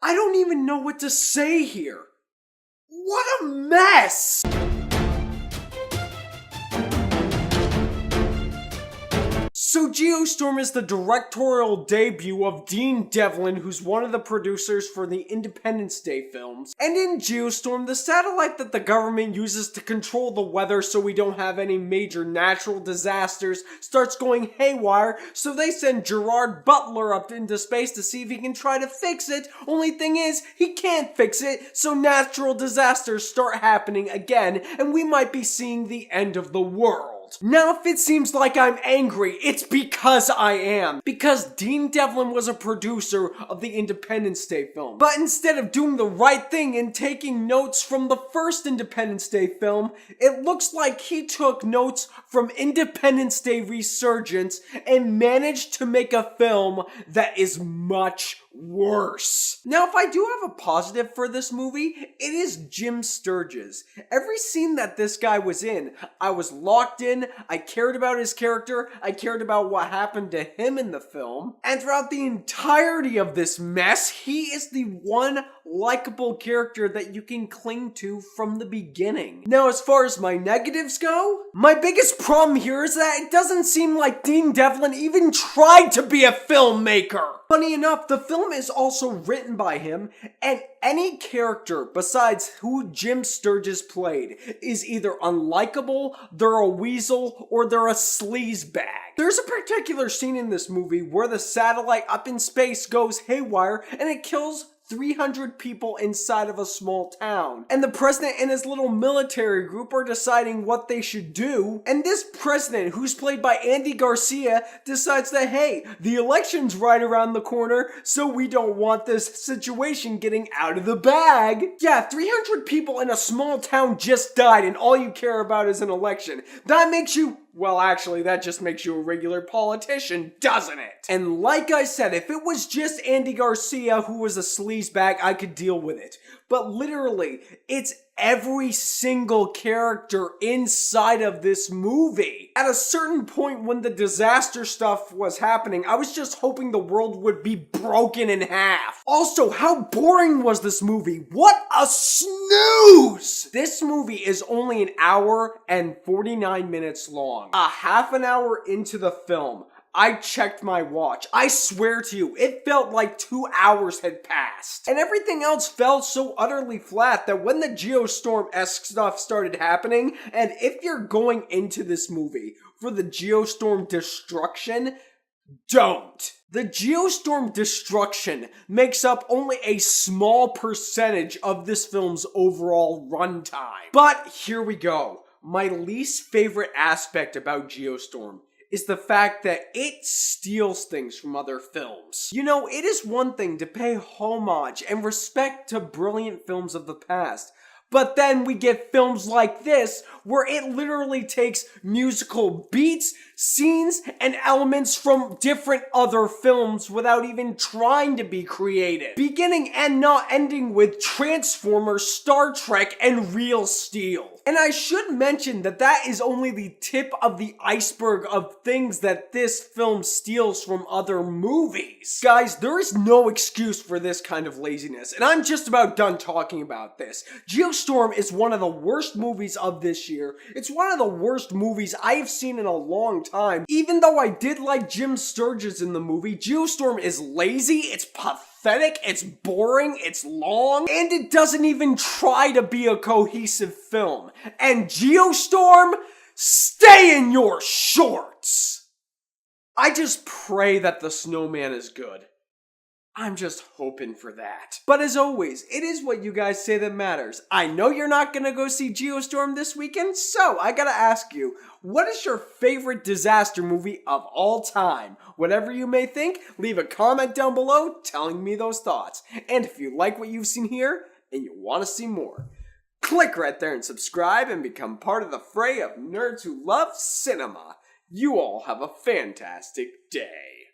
I don't even know what to say here. What a mess! So Geostorm is the directorial debut of Dean Devlin, who's one of the producers for the Independence Day films. And in Geostorm, the satellite that the government uses to control the weather so we don't have any major natural disasters starts going haywire, so they send Gerard Butler up into space to see if he can try to fix it. Only thing is, he can't fix it, so natural disasters start happening again, and we might be seeing the end of the world. Now, if it seems like I'm angry, it's because I am. Because Dean Devlin was a producer of the Independence Day film. But instead of doing the right thing and taking notes from the first Independence Day film, it looks like he took notes from Independence Day Resurgence and managed to make a film that is much worse. Now, if I do have a positive for this movie, it is Jim Sturgess. Every scene that this guy was in, I was locked in, I cared about his character, I cared about what happened to him in the film, and throughout the entirety of this mess, he is the one likable character that you can cling to from the beginning. Now, as far as my negatives go, my biggest problem here is that it doesn't seem like Dean Devlin even tried to be a filmmaker. Funny enough, the film is also written by him, and any character besides who Jim Sturgess played is either unlikable, they're a weasel, or they're a sleazebag. There's a particular scene in this movie where the satellite up in space goes haywire and it kills 300 people inside of a small town. And the president and his little military group are deciding what they should do. And this president, who's played by Andy Garcia, decides that, hey, the election's right around the corner, so we don't want this situation getting out of the bag. Yeah, 300 people in a small town just died and all you care about is an election. That makes you... well, actually, that just makes you a regular politician, doesn't it? And like I said, if it was just Andy Garcia who was a sleazebag, I could deal with it. But literally, it's every single character inside of this movie. At a certain point when the disaster stuff was happening, I was just hoping the world would be broken in half. Also, how boring was this movie? What a snooze! This movie is only an hour and 49 minutes long. A half an hour into the film, I checked my watch. I swear to you, it felt like 2 hours had passed. And everything else fell so utterly flat that when the Geostorm-esque stuff started happening, and if you're going into this movie for the Geostorm destruction, don't. The Geostorm destruction makes up only a small percentage of this film's overall runtime. But here we go. My least favorite aspect about Geostorm is the fact that it steals things from other films. You know, it is one thing to pay homage and respect to brilliant films of the past, but then we get films like this where it literally takes musical beats, scenes, and elements from different other films without even trying to be creative. Beginning and not ending with Transformers, Star Trek, and Real Steel. And I should mention that that is only the tip of the iceberg of things that this film steals from other movies. Guys, there is no excuse for this kind of laziness, and I'm just about done talking about this. Geostorm is one of the worst movies of this year. It's one of the worst movies I have seen in a long time. Even though I did like Jim Sturgess in the movie, Geostorm is lazy, it's pathetic, it's boring, it's long, and it doesn't even try to be a cohesive film. And Geostorm, stay in your shorts! I just pray that the snowman is good. I'm just hoping for that. But as always, it is what you guys say that matters. I know you're not gonna go see Geostorm this weekend, so I gotta ask you, what is your favorite disaster movie of all time? Whatever you may think, leave a comment down below telling me those thoughts. And if you like what you've seen here, and you want to see more, click right there and subscribe and become part of the fray of nerds who love cinema. You all have a fantastic day.